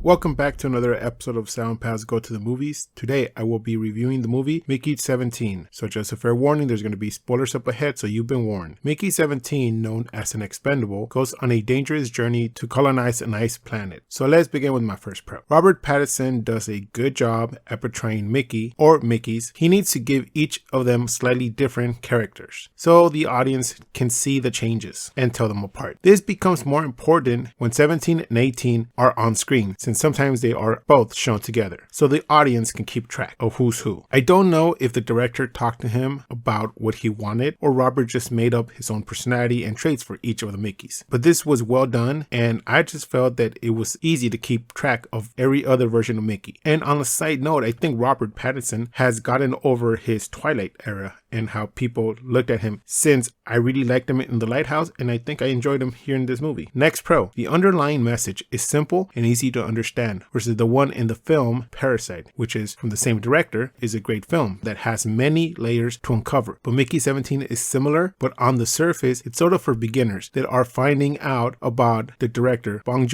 Welcome back to another episode of Sound Paths Go to the Movies. Today I will be reviewing the movie Mickey 17. So just a fair warning, there's going to be spoilers up ahead, so you've been warned. Mickey 17, known as an expendable, goes on a dangerous journey to colonize an ice planet. So let's begin with my first pro. Robert Pattinson does a good job at portraying Mickey, or Mickeys. He needs to give each of them slightly different characters, so the audience can see the changes and tell them apart. This becomes more important when 17 and 18 are on screen, since sometimes they are both shown together, so the audience can keep track of who's who. I don't know if the director talked to him about what he wanted, or Robert just made up his own personality and traits for each of the Mickeys. But this was well done, and I just felt that it was easy to keep track of every other version of Mickey. And on a side note, I think Robert Pattinson has gotten over his Twilight era and how people looked at him, since I really liked him in The Lighthouse, and I think I enjoyed him here in this movie. Next pro, the underlying message is simple and easy to understand, versus the one in the film Parasite, which is from the same director, is a great film that has many layers to uncover. But Mickey 17 is similar, but on the surface, it's sort of for beginners that are finding out about the director, Bong.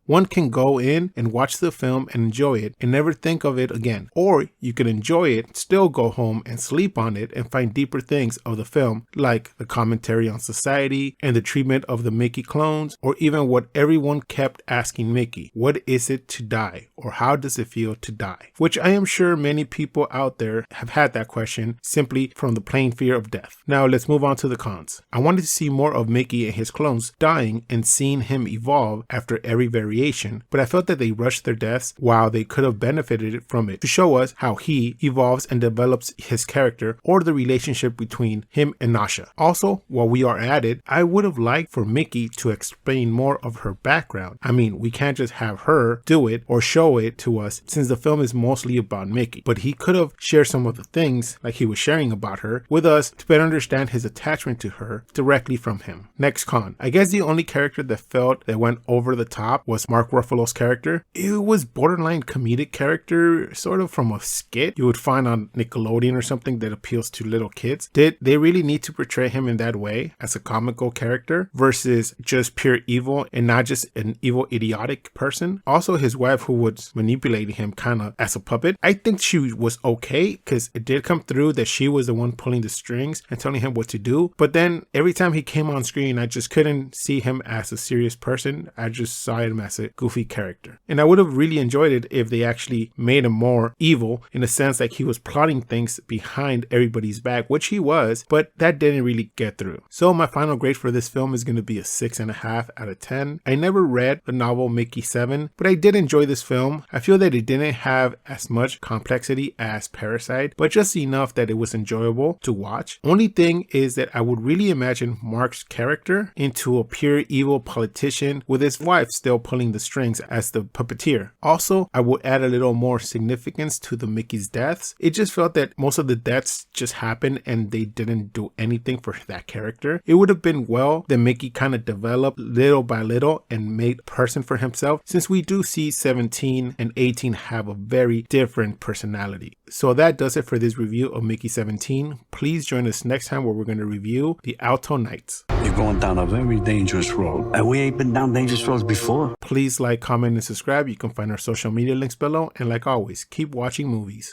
One can go in and watch the film and enjoy it and never think of it again. Or you can enjoy it, still go home and sleep on it and find deeper things of the film, like the commentary on society and the treatment of the Mickey clones, or even what everyone kept asking Mickey: what is it to die, or how does it feel to die? Which I am sure many people out there have had that question, simply from the plain fear of death. Now let's move on to the cons. I wanted to see more of Mickey and his clones dying and seeing him evolve after every variation, but I felt that they rushed their deaths while they could have benefited from it to show us how he evolves and develops his character, or the relationship between him and Nasha. Also, while we are at it, I would have liked for Mickey to explain more of her background. I mean, we can't just have her do it or show it to us, since the film is mostly about Mickey, but he could have shared some of the things like he was sharing about her with us to better understand his attachment to her directly from him. Next con, I guess the only character that felt that went over the top was Mark Ruffalo's character. It was borderline comedic character, sort of from a skit you would find on Nickelodeon or something that appeals to little kids. Did they really need to portray him in that way as a comical character versus just pure evil and not just an evil idiotic person? Also, his wife, who was manipulating him kind of as a puppet, I think she was okay, because it did come through that she was the one pulling the strings and telling him what to do. But then every time he came on screen, I just couldn't see him as a serious person. I just saw him as a goofy character. And I would have really enjoyed it if they actually made him more evil, in the sense like he was plotting things behind everybody's back, which he was, but that didn't really get through. So my final grade for this film is going to be a 6.5 out of 10. I never read the novel Mickey 7, but I did enjoy this film. I feel that it didn't have as much complexity as Parasite, but just enough that it was enjoyable to watch. Only thing is that I would really imagine Mark's character into a pure evil politician, with his wife still pulling the strings as the puppeteer. Also, I would add a little more significance to the Mickey's deaths. It just felt that most of the deaths just happened and they didn't do anything for that character. It would have been well that Mickey kind of developed little by little and made a person for himself, since we do see 17 and 18 have a very different personality. So that does it for this review of Mickey 17. Please join us next time where we're going to review the Alto Nights. You're going down a very dangerous road, and we ain't been down dangerous roads before. Please like, comment, and subscribe. You can find our social media links below, and like always, keep watching movies.